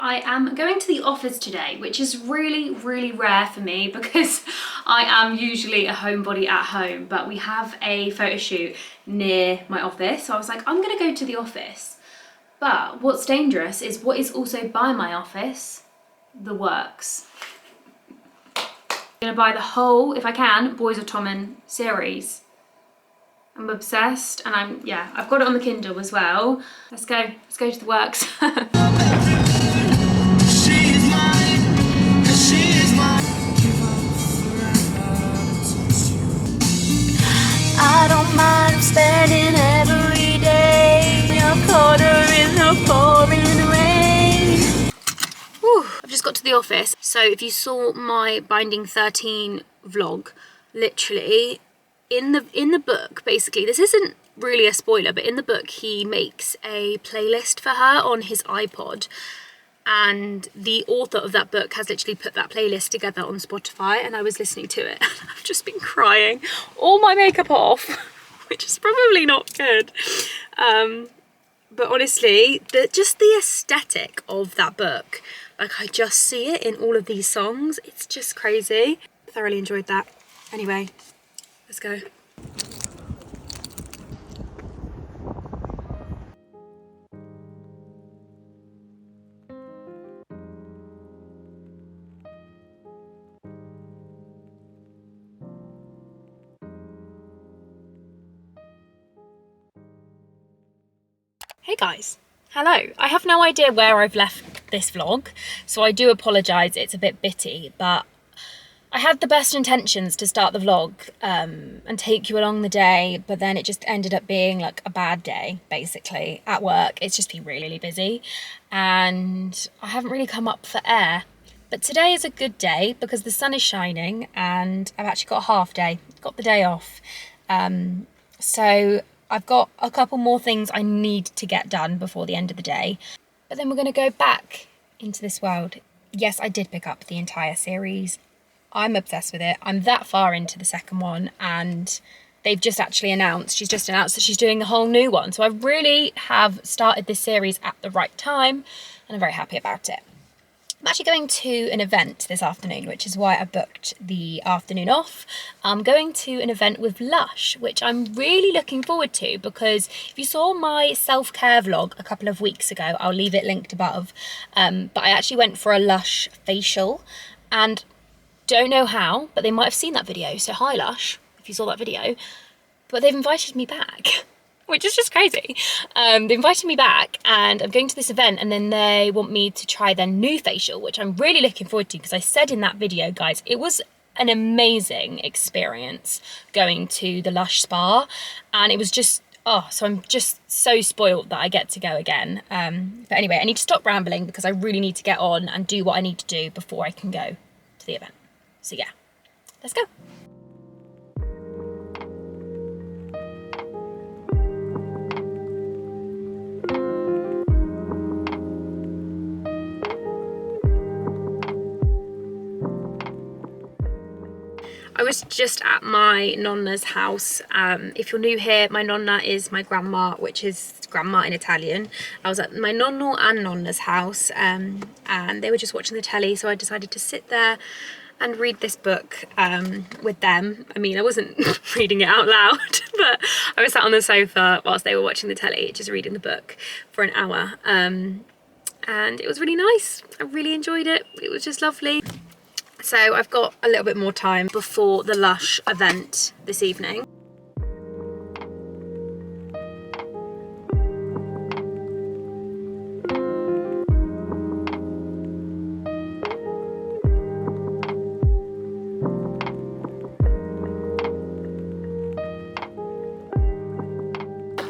I am going to the office today, which is really rare for me because I am usually a homebody at home, but we have a photo shoot near my office. So I was like, I'm gonna go to the office. But what's dangerous is what is also by my office, the works. I'm gonna buy the whole, if I can, Boys of Tommen series. I'm obsessed, and I've got it on the Kindle as well. Let's go to the works. I don't mind spending every day a quarter in the pouring rain. Whew, I've just got to the office. So if you saw my Binding 13 vlog, literally in the book, basically, this isn't really a spoiler, but in the book he makes a playlist for her on his iPod. And the author of that book has literally put that playlist together on Spotify, and I was listening to it and I've just been crying, all my makeup off, which is probably not good. But honestly, just the aesthetic of that book, like I just see it in all of these songs. It's just crazy. Thoroughly enjoyed that. Anyway, let's go. Hey guys, hello. I have no idea where I've left this vlog, so I do apologise, it's a bit bitty, but I had the best intentions to start the vlog and take you along the day, but then it just ended up being like a bad day, basically, at work. It's just been really busy and I haven't really come up for air. But today is a good day because the sun is shining and I've actually got a half day, got the day off. So I've got a couple more things I need to get done before the end of the day, but then we're going to go back into this world. Yes, I did pick up the entire series. I'm obsessed with it. I'm that far into the second one, and they've just actually announced, she's just announced that she's doing a whole new one. So I really have started this series at the right time, and I'm very happy about it. I'm actually going to an event this afternoon, which is why I booked the afternoon off. I'm going to an event with Lush, which I'm really looking forward to, because if you saw my self-care vlog a couple of weeks ago, I'll leave it linked above, but I actually went for a Lush facial, and don't know how, but they might have seen that video. So hi Lush, if you saw that video, but they've invited me back. Which is just crazy. They invited me back and I'm going to this event, and then they want me to try their new facial, which I'm really looking forward to, because I said in that video, guys, it was an amazing experience going to the Lush spa, and it was just, so I'm just so spoiled that I get to go again. But anyway, I need to stop rambling because I really need to get on and do what I need to do before I can go to the event. So yeah, let's go. I was just at my nonna's house. If you're new here, my nonna is my grandma, which is grandma in Italian. I was at my nonno and nonna's house, and they were just watching the telly, so I decided to sit there and read this book with them. I mean, I wasn't reading it out loud, but I was sat on the sofa whilst they were watching the telly, just reading the book for an hour. And it was really nice. I really enjoyed it. It was just lovely. So I've got a little bit more time before the Lush event this evening.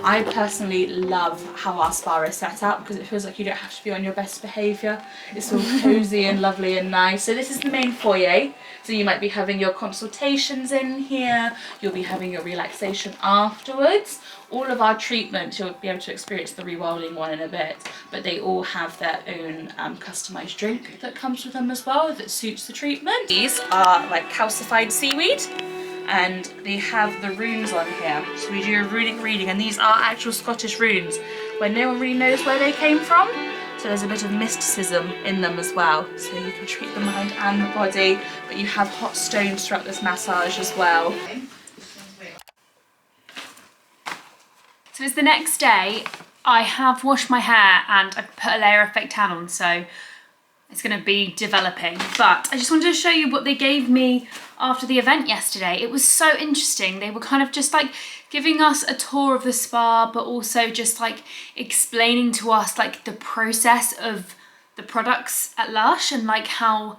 I personally love how our spa is set up because it feels like you don't have to be on your best behaviour. It's all cosy and lovely and nice. So this is the main foyer. So you might be having your consultations in here. You'll be having your relaxation afterwards. All of our treatments, you'll be able to experience the rewilding one in a bit, but they all have their own customised drink that comes with them as well that suits the treatment. These are like calcified seaweed, and they have the runes on here. So we do a runic reading, and these are actual Scottish runes where no one really knows where they came from, So there's a bit of mysticism in them as well. So you can treat the mind and the body, but you have hot stones throughout this massage as well. So it's the next day. I have washed my hair and I've put a layer of fake tan on, so it's going to be developing. But I just wanted to show you what they gave me after the event yesterday. It was so interesting. They were kind of just like giving us a tour of the spa, but also just like explaining to us like the process of the products at Lush and like how,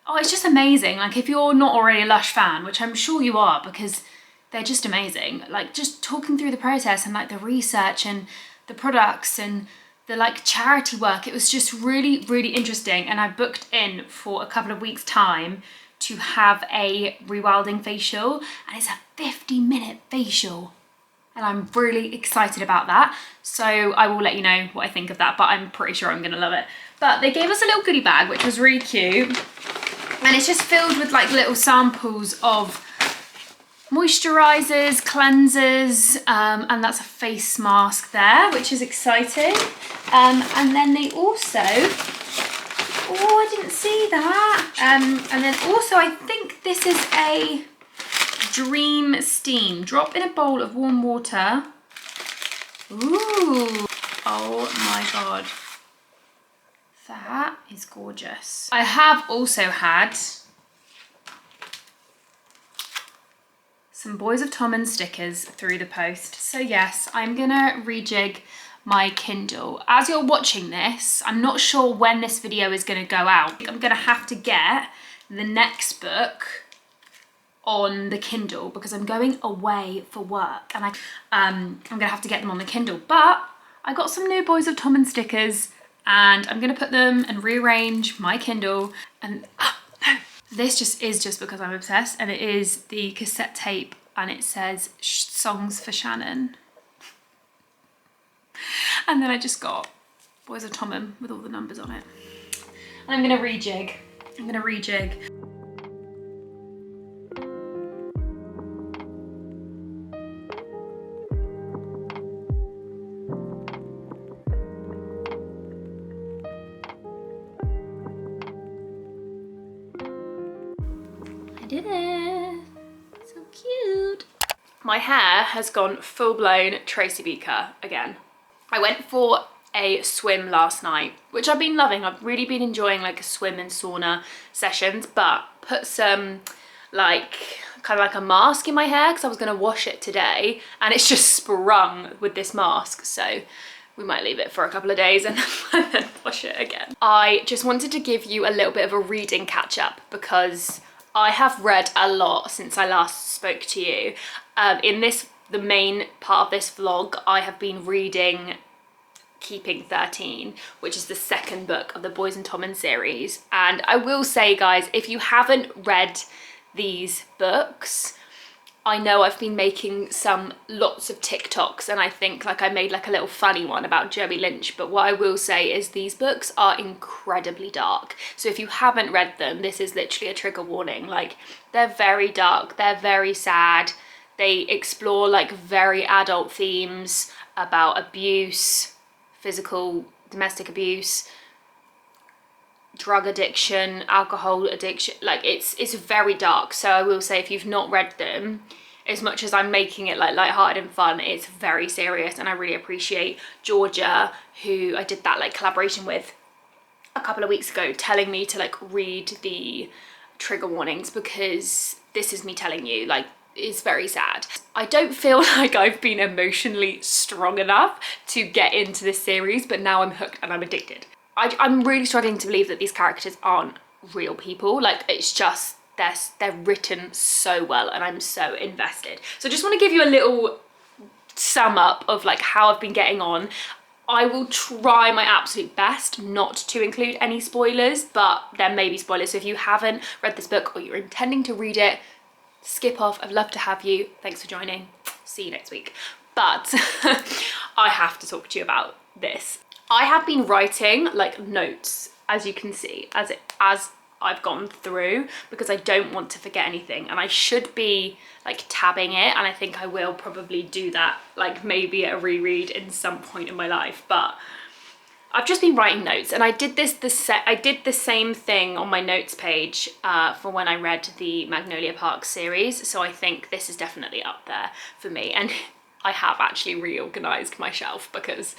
oh, it's just amazing. Like if you're not already a Lush fan, which I'm sure you are because they're just amazing, like just talking through the process and like the research and the products and the like charity work. It was just really, really interesting. And I booked in for a couple of weeks time to have a rewilding facial, and it's a 50-minute facial. And I'm really excited about that. So I will let you know what I think of that, but I'm pretty sure I'm gonna love it. But they gave us a little goodie bag, which was really cute. And it's just filled with like little samples of moisturizers, cleansers, and that's a face mask there, which is exciting. And then they also, oh, I didn't see that. And then also I think this is a Dream Steam. Drop in a bowl of warm water. Ooh, oh my God. That is gorgeous. I have also had some Boys of Tommen stickers through the post. So yes, I'm gonna rejig my Kindle. As you're watching this, I'm not sure when this video is gonna go out. I'm gonna have to get the next book on the Kindle because I'm going away for work and I'm gonna have to get them on the Kindle. But I got some new Boys of Tommen stickers and I'm gonna put them and rearrange my Kindle. And no, this is just because I'm obsessed, and it is the cassette tape and it says Songs for Shannon. And then I just got Boys of Tommen with all the numbers on it. And I'm gonna rejig. I did it. So cute. My hair has gone full-blown Tracy Beaker again. I went for a swim last night, which I've been loving. I've really been enjoying like a swim and sauna sessions, but put some like kind of like a mask in my hair because I was gonna wash it today and it's just sprung with this mask. So we might leave it for a couple of days and then wash it again. I just wanted to give you a little bit of a reading catch up because I have read a lot since I last spoke to you. The main part of this vlog, I have been reading Keeping 13, which is the second book of the Boys and Tommen series. And I will say, guys, if you haven't read these books, I know I've been making lots of TikToks, and I think like I made like a little funny one about Joey Lynch, but what I will say is these books are incredibly dark. So if you haven't read them, this is literally a trigger warning. Like, they're very dark, they're very sad. They explore like very adult themes about abuse, physical, domestic abuse, drug addiction, alcohol addiction. Like it's very dark. So I will say, if you've not read them, as much as I'm making it like lighthearted and fun, it's very serious. And I really appreciate Georgia, who I did that like collaboration with a couple of weeks ago, telling me to like read the trigger warnings, because this is me telling you, like, it's very sad. I don't feel like I've been emotionally strong enough to get into this series, but now I'm hooked and I'm addicted. I'm really struggling to believe that these characters aren't real people. Like, it's just, they're written so well and I'm so invested. So I just want to give you a little sum up of like how I've been getting on. I will try my absolute best not to include any spoilers, but there may be spoilers. So if you haven't read this book or you're intending to read it, skip off. I'd love to have you. Thanks for joining. See you next week. But I have to talk to you about this. I have been writing like notes, as you can see, as I've gone through, because I don't want to forget anything, and I should be like tabbing it, and I think I will probably do that, like maybe at a reread in some point in my life. But I've just been writing notes, and I did the same thing on my notes page for when I read the Magnolia Park series, so I think this is definitely up there for me. And I have actually reorganized my shelf because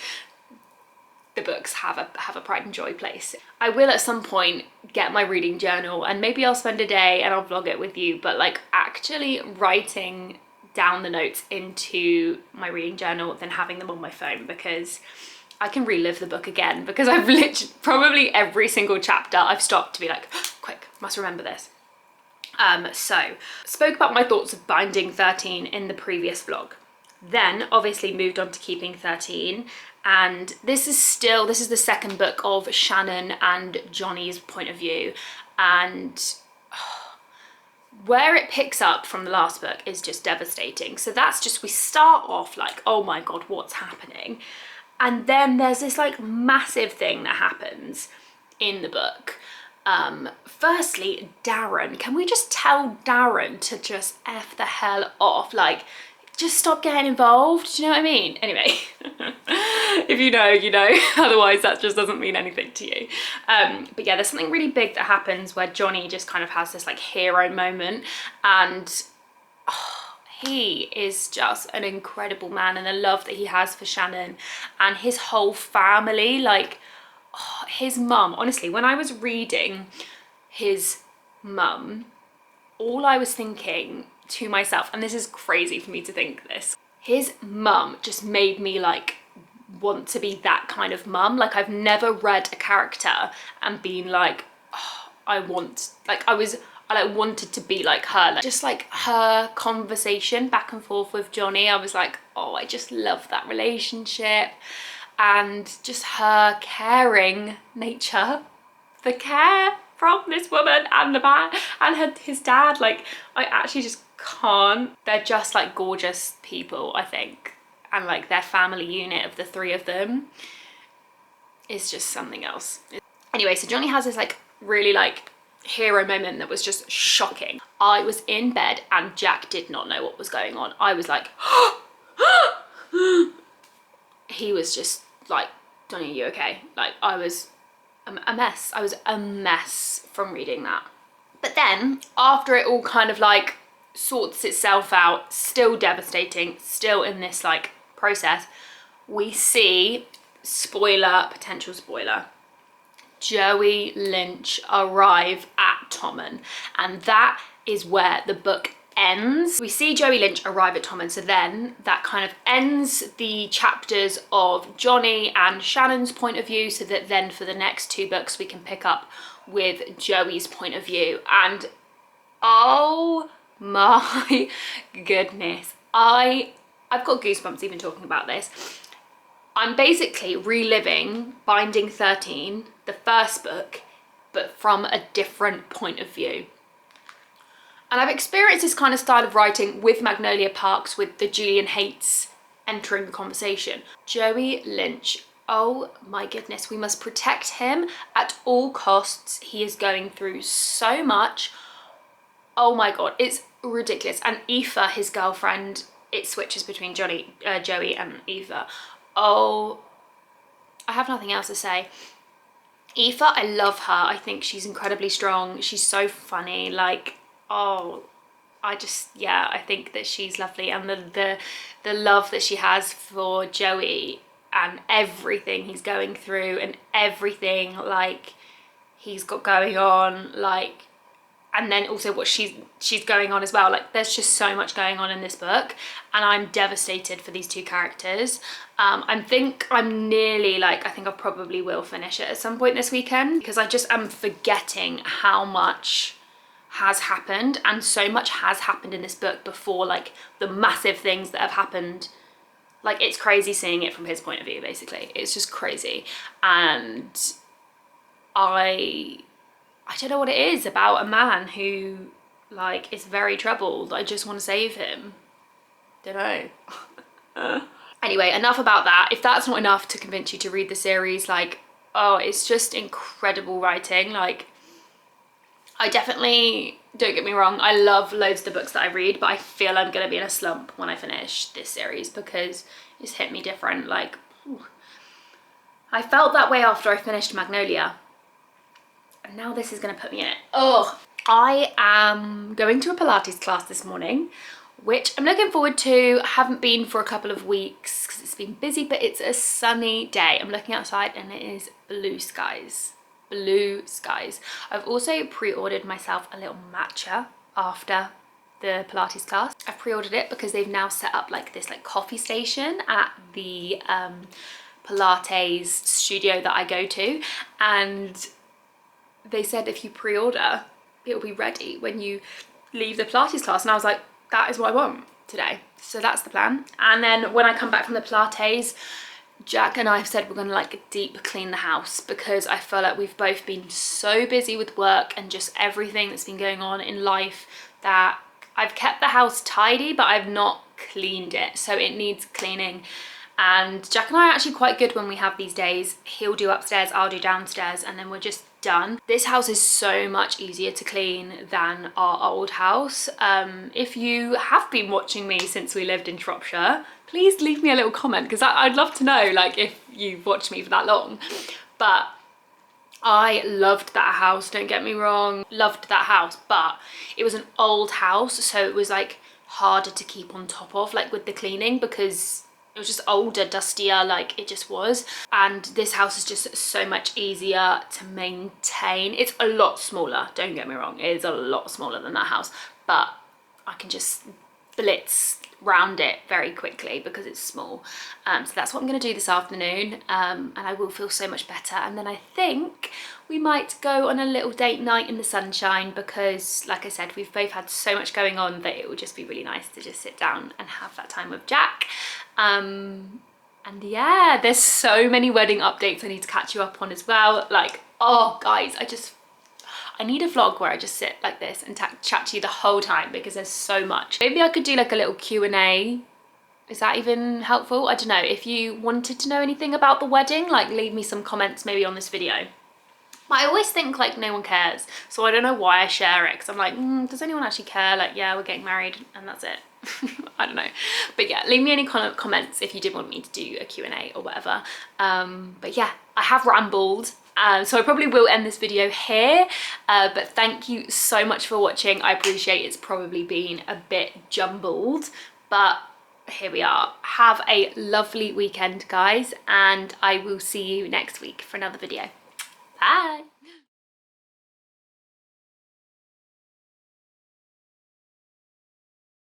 the books have a pride and joy place. I will at some point get my reading journal, and maybe I'll spend a day and I'll vlog it with you, but like actually writing down the notes into my reading journal than having them on my phone, because I can relive the book again, because I've literally probably every single chapter I've stopped to be like, quick, must remember this. So spoke about my thoughts of binding 13 in the previous vlog, then obviously moved on to keeping 13, and this is the second book of Shannon and Johnny's point of view, and where it picks up from the last book is just devastating. So that's just, we start off like, oh my god, what's happening? And then there's this like massive thing that happens in the book. Firstly, Darren, can we just tell Darren to just F the hell off? Like, just stop getting involved, do you know what I mean? Anyway, if you know, you know, otherwise that just doesn't mean anything to you. But yeah, there's something really big that happens where Johnny just kind of has this like hero moment, and he is just an incredible man, and the love that he has for Shannon and his whole family, like his mum. Honestly, when I was reading his mum, all I was thinking to myself, and this is crazy for me to think this, his mum just made me like want to be that kind of mum. Like, I've never read a character and been like, oh, I wanted to be like her. Like, just like her conversation back and forth with Johnny, I was like, oh, I just love that relationship, and just her caring nature, the care from this woman and the man and his dad. Like, I actually just can't. They're just like gorgeous people, I think, and like their family unit of the three of them is just something else. Anyway, so Johnny has this like really like hero moment that was just shocking. I was in bed and Jack did not know what was going on. I was like, he was just like, Johnny, are you okay? Like, I was a mess. I was a mess from reading that. But then after it all kind of like sorts itself out, still devastating, still in this like process, we see, spoiler, potential spoiler, Joey Lynch arrive at Tommen, and that is where the book ends. We see Joey Lynch arrive at Tommen, so then that kind of ends the chapters of Johnny and Shannon's point of view, so that then for the next two books we can pick up with Joey's point of view. And oh my goodness, I've got goosebumps even talking about this. I'm basically reliving Binding 13, the first book, but from a different point of view. And I've experienced this kind of style of writing with Magnolia Parks, with the Julian hates entering the conversation. Joey Lynch, oh my goodness, we must protect him at all costs. He is going through so much. Oh my god, it's ridiculous. And Aoife, his girlfriend, it switches between Joey and Aoife. Oh, I have nothing else to say. Aoife, I love her. I think she's incredibly strong. She's so funny. Like, oh, I think that she's lovely, and the love that she has for Joey and everything he's going through and everything like he's got going on, like, and then also what she's going on as well. Like, there's just so much going on in this book, and I'm devastated for these two characters. I think I probably will finish it at some point this weekend, because I just am forgetting how much has happened, and so much has happened in this book before, like the massive things that have happened. Like, it's crazy seeing it from his point of view, basically. It's just crazy. And I don't know what it is about a man who like is very troubled. I just want to save him. Don't know. Anyway, enough about that. If that's not enough to convince you to read the series, like, oh, it's just incredible writing. Like, I definitely, don't get me wrong, I love loads of the books that I read, but I feel I'm gonna be in a slump when I finish this series because it's hit me different. Like, I felt that way after I finished Magnolia. And now this is gonna put me in it. Oh, I am going to a Pilates class this morning, which I'm looking forward to. I haven't been for a couple of weeks because it's been busy, but it's a sunny day. I'm looking outside and it is blue skies. Blue skies. I've also pre-ordered myself a little matcha after the Pilates class. I've pre-ordered it because they've now set up like this like coffee station at the Pilates studio that I go to, and they said if you pre-order it'll be ready when you leave the Pilates class, and I was like, that is what I want today. So that's the plan. And then when I come back from the Pilates, Jack and I have said we're gonna like deep clean the house, because I feel like we've both been so busy with work and just everything that's been going on in life that I've kept the house tidy, but I've not cleaned it. So it needs cleaning. And Jack and I are actually quite good when we have these days. He'll do upstairs, I'll do downstairs, and then we're just done. This house is so much easier to clean than our old house. If you have been watching me since we lived in Shropshire, please leave me a little comment, because I'd love to know like if you've watched me for that long. But I loved that house, don't get me wrong, loved that house, but it was an old house, so it was like harder to keep on top of like with the cleaning, because it was just older, dustier, like it just was. And this house is just so much easier to maintain. It's a lot smaller, don't get me wrong, it is a lot smaller than that house, but I can just blitz round it very quickly because it's small. So that's what I'm going to do this afternoon, and I will feel so much better. And then I think we might go on a little date night in the sunshine, because like I said, we've both had so much going on that it would just be really nice to just sit down and have that time with Jack. And yeah, there's so many wedding updates I need to catch you up on as well. Like, oh guys, I need a vlog where I just sit like this and chat to you the whole time, because there's so much. Maybe I could do like a little Q&A. Is that even helpful? I don't know. If you wanted to know anything about the wedding, like leave me some comments maybe on this video. But I always think like no one cares, so I don't know why I share it, because I'm like, does anyone actually care? Like, yeah, we're getting married and that's it. I don't know. But yeah, leave me any comments if you did want me to do a Q&A or whatever. But yeah, I have rambled. So I probably will end this video here, but thank you so much for watching. I appreciate it's probably been a bit jumbled, but here we are. Have a lovely weekend, guys, and I will see you next week for another video. Bye.